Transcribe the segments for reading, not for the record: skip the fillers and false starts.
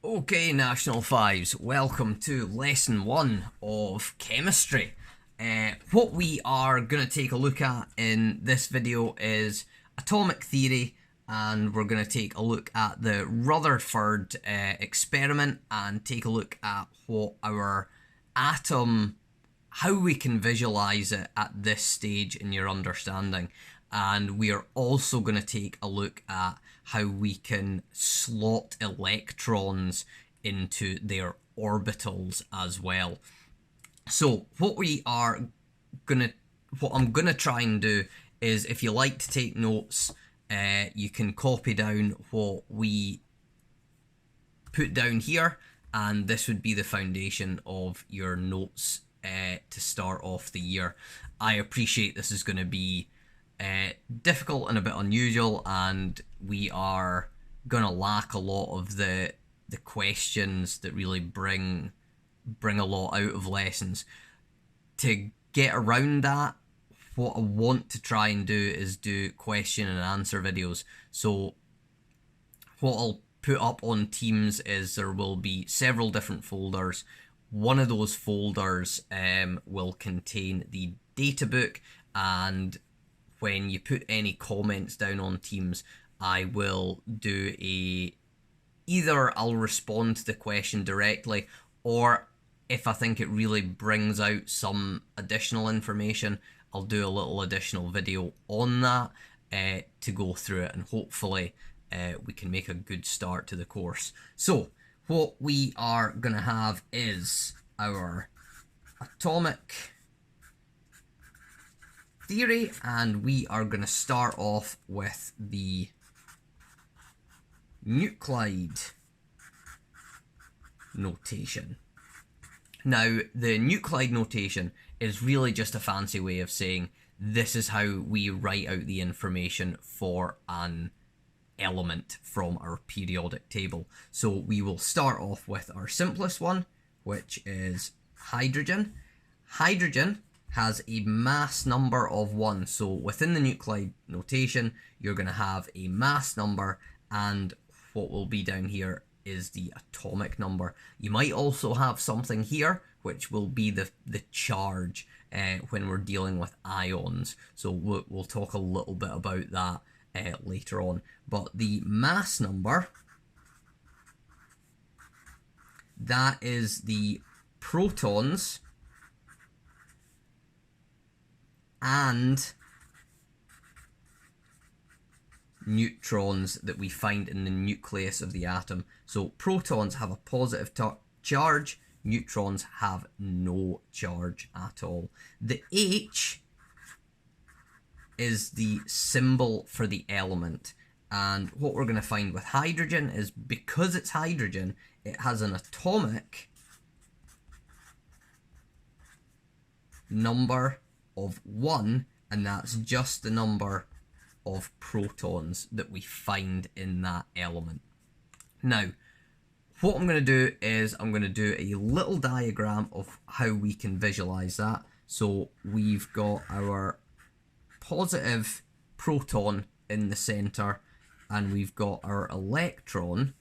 Okay, National Fives, welcome to lesson 1 of chemistry. What we are going to take a look at in this video is atomic theory, and we're going to take a look at the Rutherford experiment and take a look at what our atom, how we can visualize it at this stage in your understanding. And we are also going to take a look at how we can slot electrons into their orbitals as well. So what I'm gonna try and do is, if you like to take notes, you can copy down what we put down here, and this would be the foundation of your notes to start off the year. I appreciate this is going to be difficult and a bit unusual, and we are going to lack a lot of the questions that really bring a lot out of lessons. To get around that, what I want to try and do is do question and answer videos. So what I'll put up on Teams is there will be several different folders. One of those folders will contain the data book, and when you put any comments down on Teams, I will do either I'll respond to the question directly, or if I think it really brings out some additional information, I'll do a little additional video on that to go through it, and hopefully we can make a good start to the course. So what we are going to have is our atomic theory, and we are going to start off with the nuclide notation. Now, the nuclide notation is really just a fancy way of saying this is how we write out the information for an element from our periodic table. So we will start off with our simplest one, which is hydrogen. Hydrogen has a mass number of 1. So within the nuclide notation, you're going to have a mass number, and what will be down here is the atomic number. You might also have something here, which will be the charge when we're dealing with ions. So we'll talk a little bit about that later on. But the mass number, that is the protons and neutrons that we find in the nucleus of the atom. So protons have a positive charge, neutrons have no charge at all. The H is the symbol for the element, and what we're going to find with hydrogen is, because it's hydrogen, it has an atomic number of 1, and that's just the number of protons that we find in that element. Now, what I'm going to do is I'm going to do a little diagram of how we can visualize that. So we've got our positive proton in the center, and we've got our electron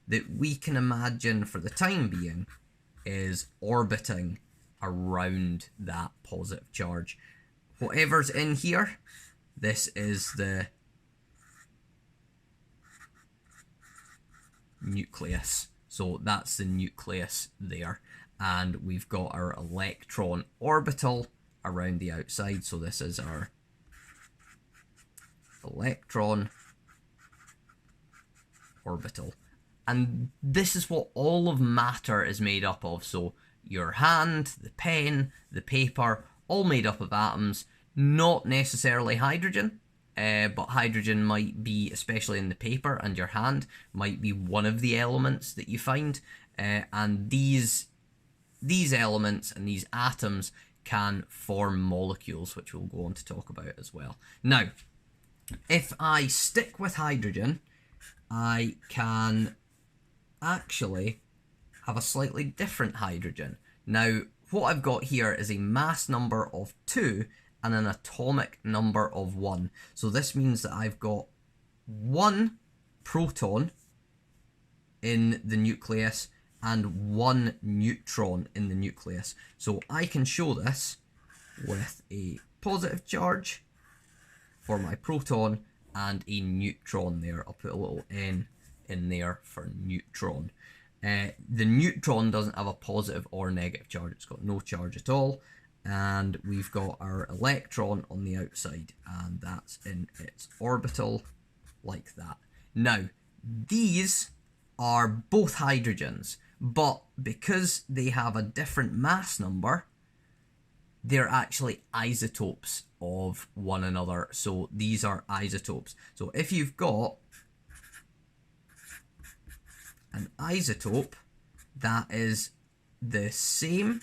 that we can imagine for the time being is orbiting around that positive charge. Whatever's in here, this is the nucleus. So that's the nucleus there. And we've got our electron orbital around the outside. So this is our electron orbital. And this is what all of matter is made up of. So your hand, the pen, the paper, all made up of atoms. Not necessarily hydrogen, but hydrogen might be, especially in the paper and your hand, might be one of the elements that you find. And these elements and these atoms can form molecules, which we'll go on to talk about as well. Now, if I stick with hydrogen, I can actually have a slightly different hydrogen. Now, what I've got here is a mass number of 2 and an atomic number of 1. So this means that I've got 1 proton in the nucleus and 1 neutron in the nucleus. So I can show this with a positive charge for my proton and a neutron there. I'll put a little N in there for neutron. The neutron doesn't have a positive or negative charge. It's got no charge at all. And we've got our electron on the outside, and that's in its orbital like that. Now, these are both hydrogens, but because they have a different mass number, they're actually isotopes of one another. So these are isotopes. So if you've got an isotope that is the same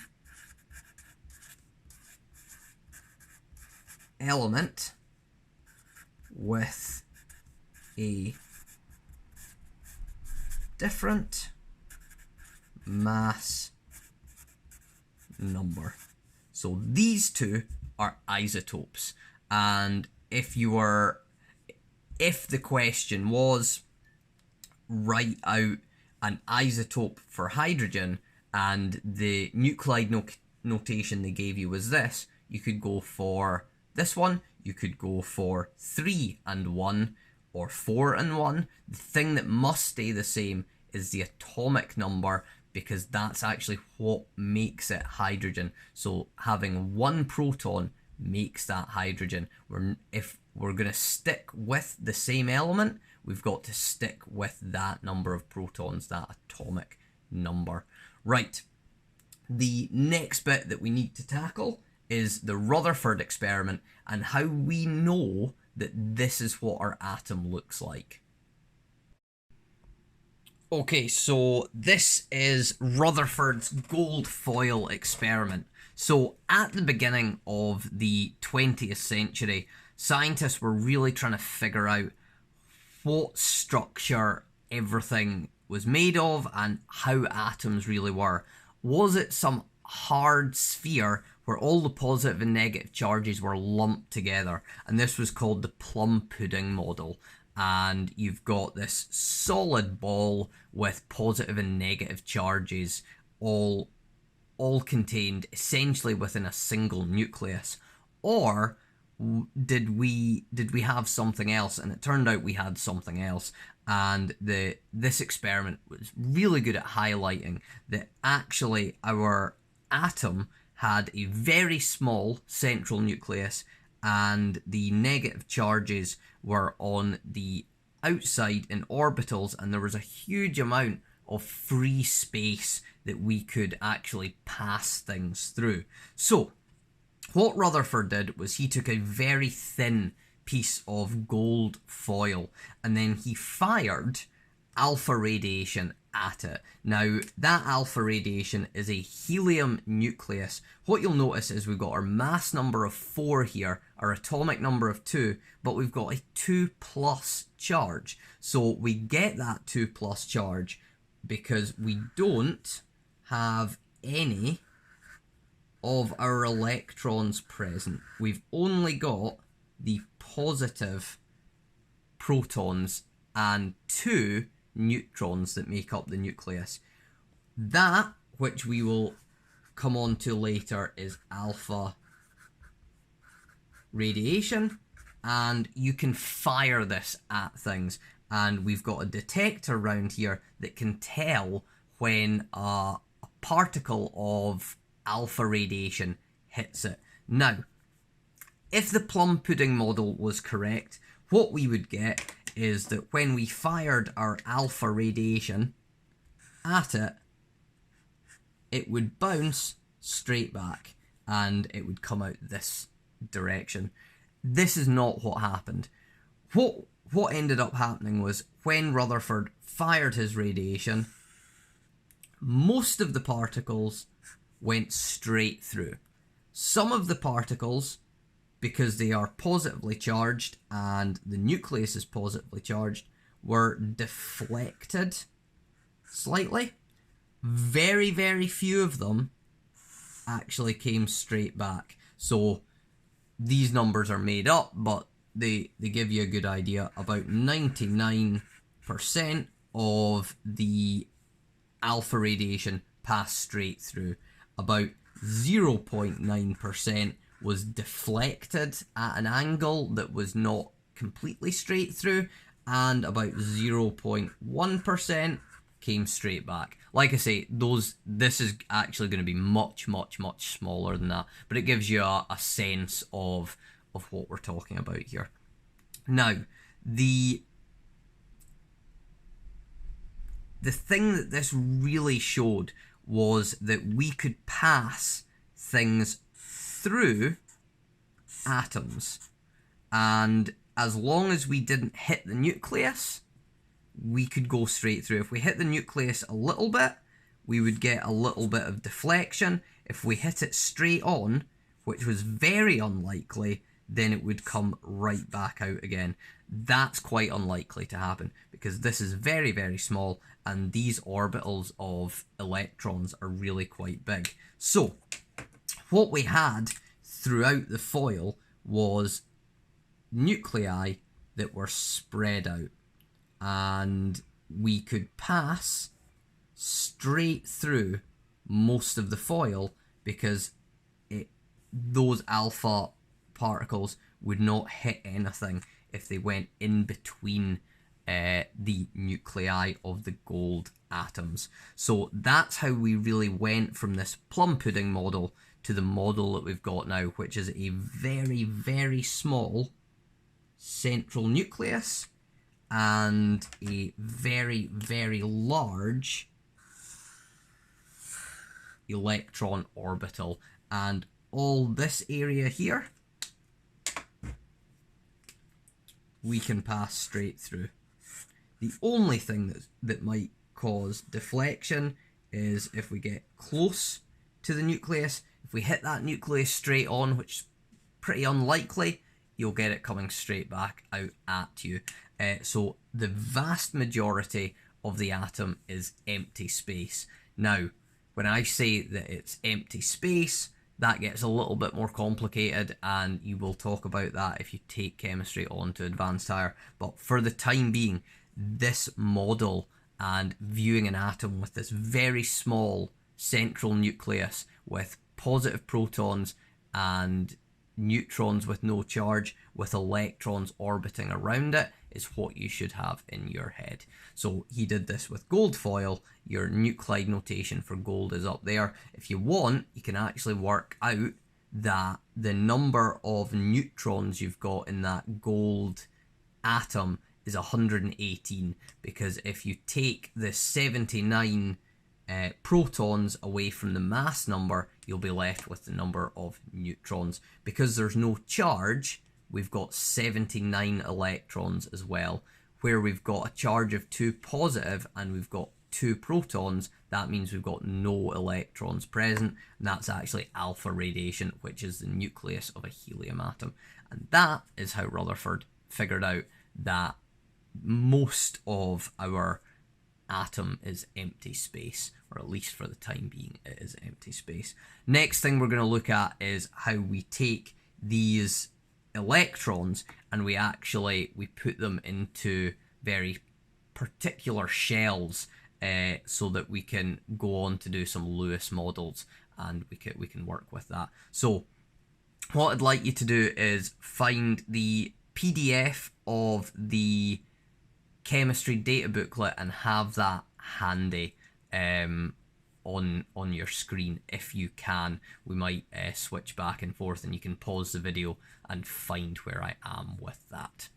element with a different mass number. So these two are isotopes. And if the question was write out an isotope for hydrogen and the nuclide notation they gave you was this, you could go for this one, you could go for 3 and 1 or 4 and 1. The thing that must stay the same is the atomic number, because that's actually what makes it hydrogen. So having 1 proton makes that hydrogen. If we're going to stick with the same element, we've got to stick with that number of protons, that atomic number. Right, the next bit that we need to tackle is the Rutherford experiment and how we know that this is what our atom looks like. Okay, so this is Rutherford's gold foil experiment. So at the beginning of the 20th century, scientists were really trying to figure out what structure everything was made of and how atoms really were. Was it some hard sphere where all the positive and negative charges were lumped together? And this was called the plum pudding model. And you've got this solid ball with positive and negative charges all contained essentially within a single nucleus. Or did we have something else? And it turned out we had something else. And this experiment was really good at highlighting that actually our atom had a very small central nucleus, and the negative charges were on the outside in orbitals, and there was a huge amount of free space that we could actually pass things through. So what Rutherford did was he took a very thin piece of gold foil and then he fired alpha radiation at it. Now, that alpha radiation is a helium nucleus. What you'll notice is we've got our mass number of 4 here, our atomic number of 2, but we've got a 2+ charge. So we get that 2+ charge because we don't have any of our electrons present. We've only got the positive protons and 2 neutrons that make up the nucleus. That, which we will come on to later, is alpha radiation, and you can fire this at things, and we've got a detector around here that can tell when a particle of alpha radiation hits it. Now, if the plum pudding model was correct, what we would get is that when we fired our alpha radiation at it, it would bounce straight back and it would come out this direction. This is not what happened. What ended up happening was when Rutherford fired his radiation, most of the particles went straight through. Some of the particles, because they are positively charged and the nucleus is positively charged, were deflected slightly. Very, very few of them actually came straight back. So these numbers are made up, but they give you a good idea. About 99% of the alpha radiation passed straight through. About 0.9% was deflected at an angle that was not completely straight through, and about 0.1% came straight back. Like I say, this is actually going to be much, much, much smaller than that, but it gives you a sense of what we're talking about here. Now, the thing that this really showed was that we could pass things through atoms, and as long as we didn't hit the nucleus, we could go straight through. If we hit the nucleus a little bit, we would get a little bit of deflection. If we hit it straight on, which was very unlikely, then it would come right back out again. That's quite unlikely to happen because this is very, very small, and these orbitals of electrons are really quite big. So what we had throughout the foil was nuclei that were spread out, and we could pass straight through most of the foil because those alpha particles would not hit anything if they went in between the nuclei of the gold atoms. So that's how we really went from this plum pudding model to the model that we've got now, which is a very, very small central nucleus and a very, very large electron orbital. And all this area here, we can pass straight through. The only thing that might cause deflection is if we get close to the nucleus. If we hit that nucleus straight on, which is pretty unlikely, you'll get it coming straight back out at you. So the vast majority of the atom is empty space. Now, when I say that it's empty space, that gets a little bit more complicated, and you will talk about that if you take chemistry on to advanced higher. But for the time being, this model and viewing an atom with this very small central nucleus with positive protons and neutrons with no charge with electrons orbiting around it is what you should have in your head. So he did this with gold foil. Your nuclide notation for gold is up there. If you want, you can actually work out that the number of neutrons you've got in that gold atom is 118, because if you take the 79 protons away from the mass number, you'll be left with the number of neutrons. Because there's no charge, we've got 79 electrons as well. Where we've got a charge of 2 positive and we've got 2 protons, that means we've got no electrons present, and that's actually alpha radiation, which is the nucleus of a helium atom. And that is how Rutherford figured out that most of our atom is empty space, or at least for the time being it is empty space. Next thing we're going to look at is how we take these electrons and we put them into very particular shells so that we can go on to do some Lewis models, and we can work with that. So what I'd like you to do is find the PDF of the chemistry data booklet and have that handy on your screen if you can. We might switch back and forth, and you can pause the video and find where I am with that.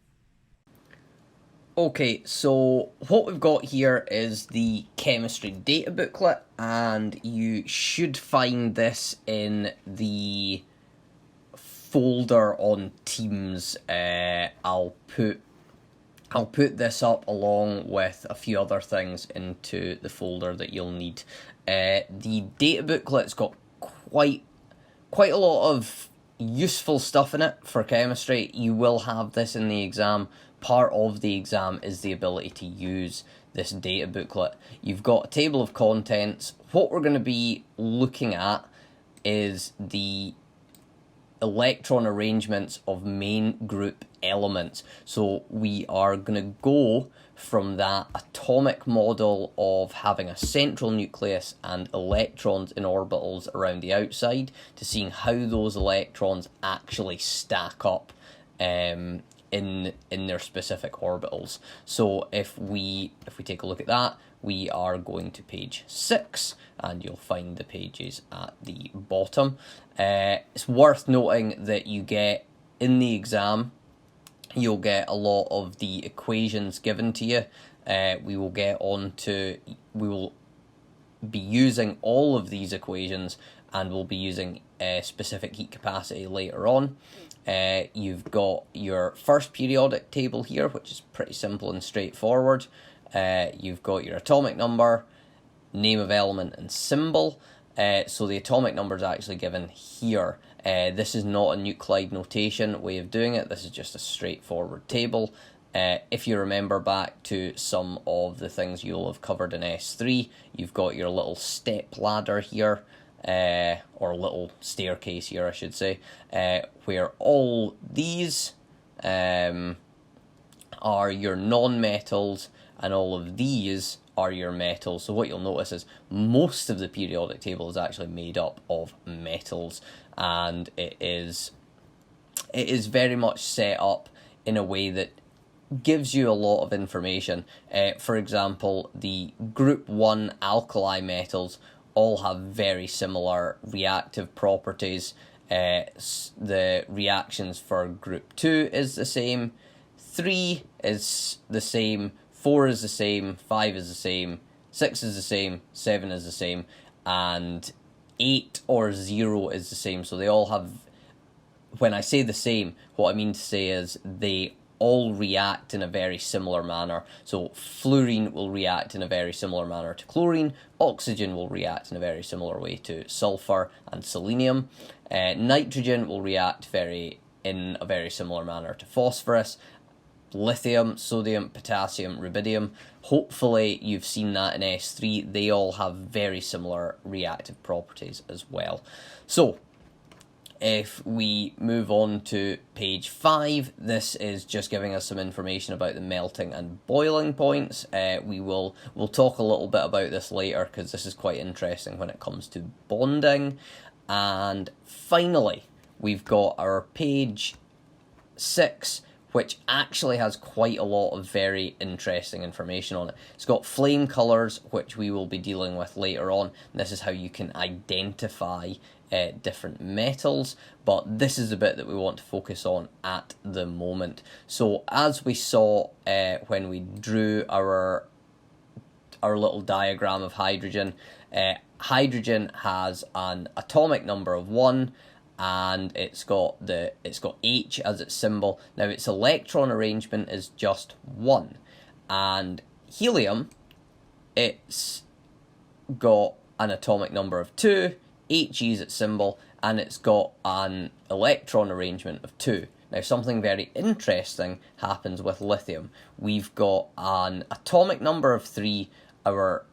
Okay, so what we've got here is the chemistry data booklet, and you should find this in the folder on Teams. I'll put this up along with a few other things into the folder that you'll need. The data booklet's got quite a lot of useful stuff in it for chemistry. You will have this in the exam. Part of the exam is the ability to use this data booklet. You've got a table of contents. What we're going to be looking at is the electron arrangements of main group elements. So we are going to go from that atomic model of having a central nucleus and electrons in orbitals around the outside to seeing how those electrons actually stack up in their specific orbitals. So if we take a look at that, we are going to page 6, and you'll find the pages at the bottom. It's worth noting that you get, in the exam, you'll get a lot of the equations given to you. We will be using all of these equations, and we'll be using specific heat capacity later on. You've got your first periodic table here, which is pretty simple and straightforward. You've got your atomic number, name of element, and symbol. So the atomic number is actually given here. This is not a nuclide notation way of doing it. This is just a straightforward table. If you remember back to some of the things you'll have covered in S3, you've got your little step ladder here, or little staircase here, I should say, where all these are your non-metals, and all of these are your metals. So what you'll notice is most of the periodic table is actually made up of metals, and it is very much set up in a way that gives you a lot of information. For example, the group 1 alkali metals all have very similar reactive properties. The reactions for group 2 is the same, 3 is the same, 4 is the same, 5 is the same, 6 is the same, 7 is the same, and 8 or 0 is the same. So they all have, when I say the same, what I mean to say is they all react in a very similar manner. So fluorine will react in a very similar manner to chlorine, oxygen will react in a very similar way to sulfur and selenium, nitrogen will react in a very similar manner to phosphorus, lithium, sodium, potassium, rubidium. Hopefully you've seen that in S3. They all have very similar reactive properties as well. So if we move on to page 5, this is just giving us some information about the melting and boiling points. We'll talk a little bit about this later, because this is quite interesting when it comes to bonding. And finally, we've got our page 6, which actually has quite a lot of very interesting information on it. It's got flame colours, which we will be dealing with later on. This is how you can identify different metals, but this is the bit that we want to focus on at the moment. So as we saw when we drew our little diagram of hydrogen, hydrogen has an atomic number of 1, and it's got H as its symbol. Now its electron arrangement is just 1, and helium, it's got an atomic number of 2, He is its symbol, and it's got an electron arrangement of 2. Now something very interesting happens with lithium. We've got an atomic number of 3, our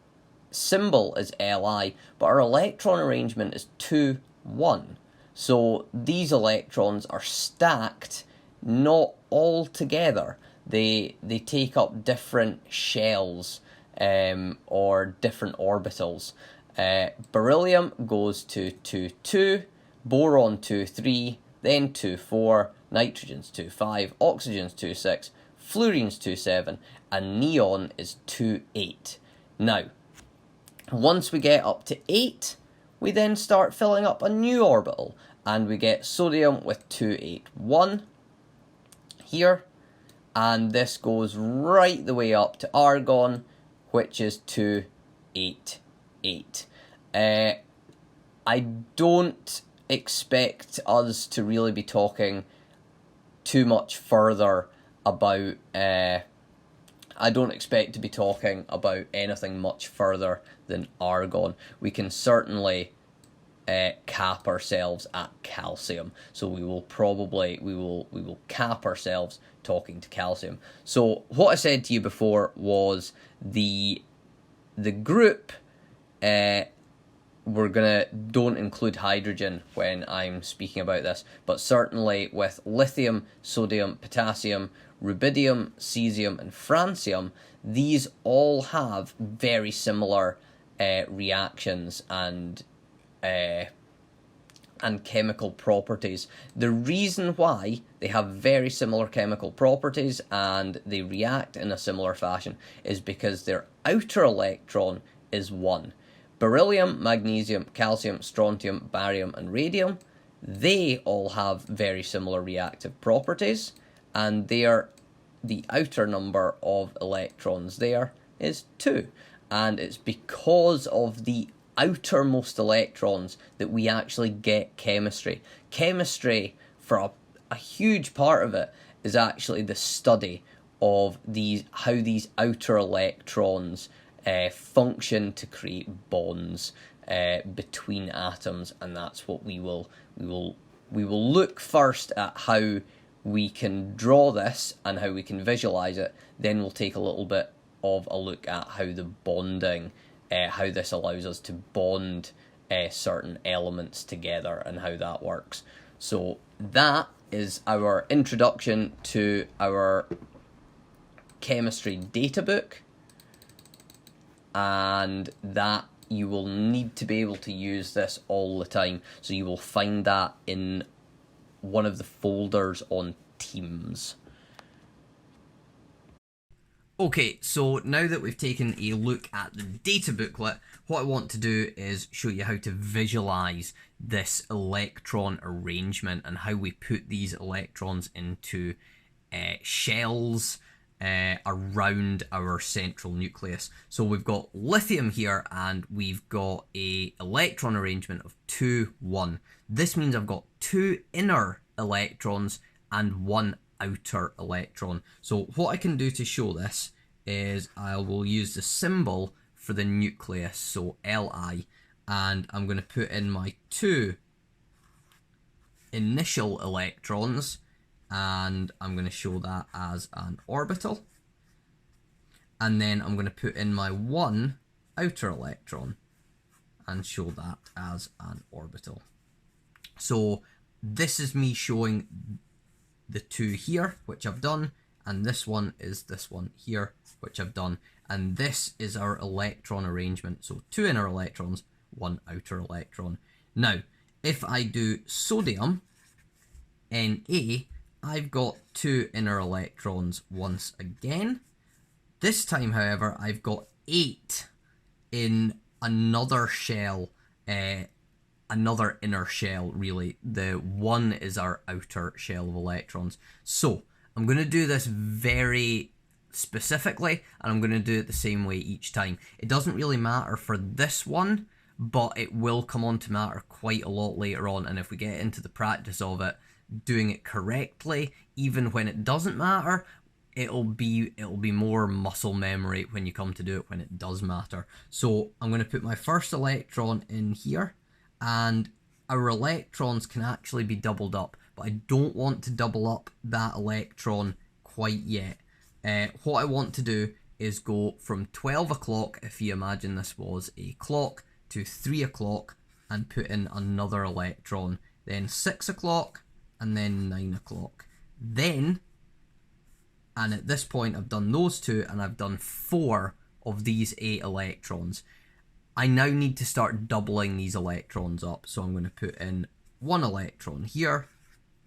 symbol is Li, but our electron arrangement is 2, 1. So these electrons are stacked not all together. They take up different shells or different orbitals. Beryllium goes to 2, 2, boron 2, 3, then 2, 4, nitrogen's 2, 5, oxygen's 2, 6, fluorine's 2, 7, and neon is 2, 8. Now, once we get up to 8, we then start filling up a new orbital, and we get sodium with 2, 8, 1 here, and this goes right the way up to argon, which is 2, 8, 8. I don't expect us to really be talking too much further about I don't expect to be talking about anything much further than argon. We can certainly cap ourselves at calcium, so we will cap ourselves talking to calcium. So what I said to you before was the group don't include hydrogen when I'm speaking about this, but certainly with lithium, sodium, potassium, rubidium, cesium, and francium, these all have very similar reactions and chemical properties. The reason why they have very similar chemical properties and they react in a similar fashion is because their outer electron is 1. Beryllium, magnesium, calcium, strontium, barium, and radium, they all have very similar reactive properties, and the outer number of electrons there is 2. And it's because of the outermost electrons that we actually get chemistry. Chemistry, for a huge part of it, is actually the study of how these outer electrons function to create bonds between atoms, and that's what we will look first at how we can draw this and how we can visualize it. Then we'll take a little bit of a look at how the bonding, how this allows us to bond certain elements together and how that works. So that is our introduction to our chemistry data book, and that you will need to be able to use this all the time. So you will find that in one of the folders on Teams. Okay, so now that we've taken a look at the data booklet, what I want to do is show you how to visualize this electron arrangement and how we put these electrons into shells around our central nucleus. So we've got lithium here and we've got a electron arrangement of 2, 1. This means I've got 2 inner electrons and 1 outer electron. So what I can do to show this is I will use the symbol for the nucleus, so Li, and I'm going to put in my 2 initial electrons, and I'm going to show that as an orbital, and then I'm going to put in my 1 outer electron and show that as an orbital. So this is me showing the 2 here, which I've done, and this one is this one here, which I've done, and this is our electron arrangement. So 2 inner electrons, 1 outer electron. Now, if I do sodium, Na, I've got 2 inner electrons once again. This time, however, I've got 8 in another shell, another inner shell, really. The 1 is our outer shell of electrons. So I'm going to do this very specifically, and I'm going to do it the same way each time. It doesn't really matter for this one, but it will come on to matter quite a lot later on, and if we get into the practice of it, doing it correctly, even when it doesn't matter, it'll be more muscle memory when you come to do it when it does matter. So I'm going to put my first electron in here, and our electrons can actually be doubled up, but I don't want to double up that electron quite yet. What I want to do is go from 12 o'clock, if you imagine this was a clock, to 3 o'clock and put in another electron, then 6 o'clock and then 9 o'clock. Then, and at this point I've done those 2 and I've done 4 of these 8 electrons. I now need to start doubling these electrons up, so I'm going to put in 1 electron here,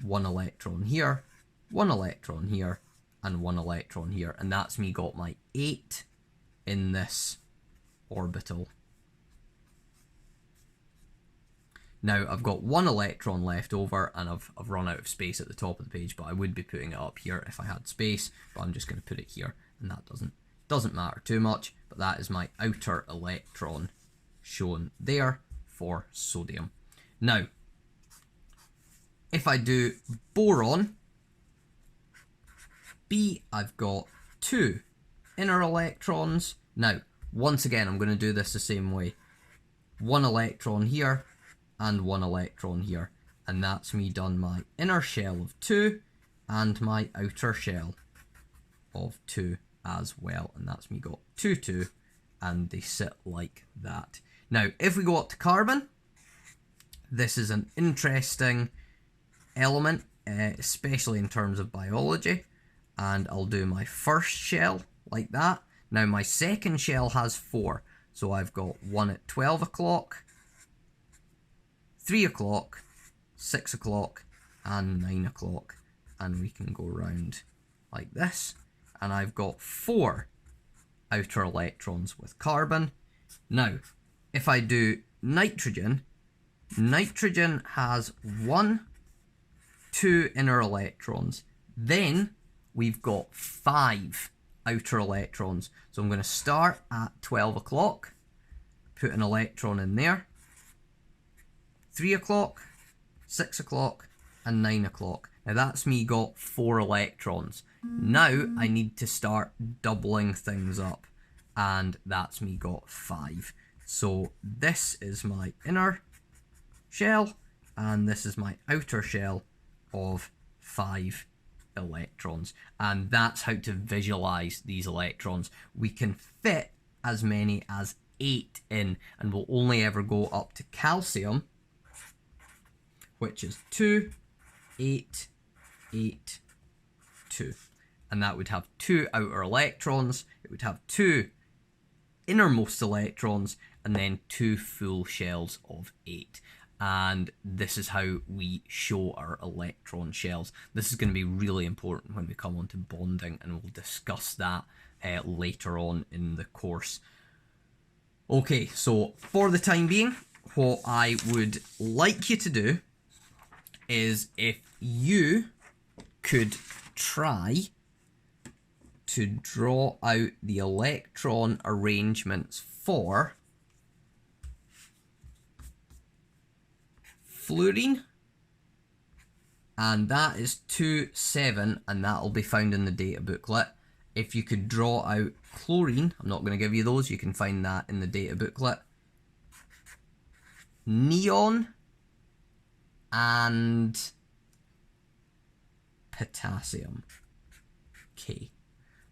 1 electron here, 1 electron here, and 1 electron here, and that's me got my 8 in this orbital. Now I've got 1 electron left over, and I've run out of space at the top of the page, but I would be putting it up here if I had space, but I'm just going to put it here, and that doesn't matter too much, but that is my outer electron shown there for sodium. Now, if I do boron, B, I've got 2 inner electrons. Now, once again, I'm going to do this the same way. 1 electron here and 1 electron here. And that's me done my inner shell of 2 and my outer shell of 2 as well. And that's me got 2, 2 and they sit like that. Now, if we go up to carbon, this is an interesting element, especially in terms of biology. And I'll do my first shell like that. Now, my second shell has 4. So I've got one at 12 o'clock, 3 o'clock, 6 o'clock, and 9 o'clock. And we can go around like this. And I've got 4 outer electrons with carbon. Now, if I do nitrogen, nitrogen has 1, 2 inner electrons. Then we've got 5 outer electrons. So I'm going to start at 12 o'clock, put an electron in there, 3 o'clock, 6 o'clock, and 9 o'clock. Now that's me got 4 electrons. Now I need to start doubling things up, and that's me got 5. So this is my inner shell, and this is my outer shell of 5 electrons. And that's how to visualize these electrons. We can fit as many as 8 in, and we'll only ever go up to calcium, which is 2, 8, 8, 2. And that would have 2 outer electrons, it would have 2 innermost electrons, and then 2 full shells of 8. And this is how we show our electron shells. This is going to be really important when we come on to bonding, and we'll discuss that later on in the course. Okay, so for the time being, what I would like you to do is, if you could try to draw out the electron arrangements for fluorine, and that is 2, 7, and that will be found in the data booklet. If you could draw out chlorine, I'm not going to give you those, you can find that in the data booklet. Neon and potassium. Okay,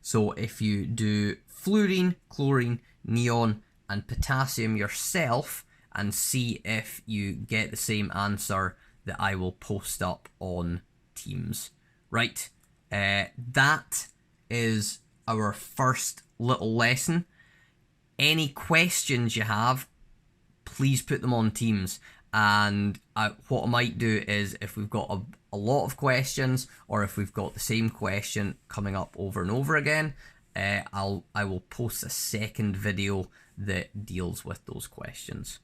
so if you do fluorine, chlorine, neon, and potassium yourself, and see if you get the same answer that I will post up on Teams. Right, that is our first little lesson. Any questions you have, please put them on Teams. And what I might do is, if we've got a lot of questions, or if we've got the same question coming up over and over again, I will post a second video that deals with those questions.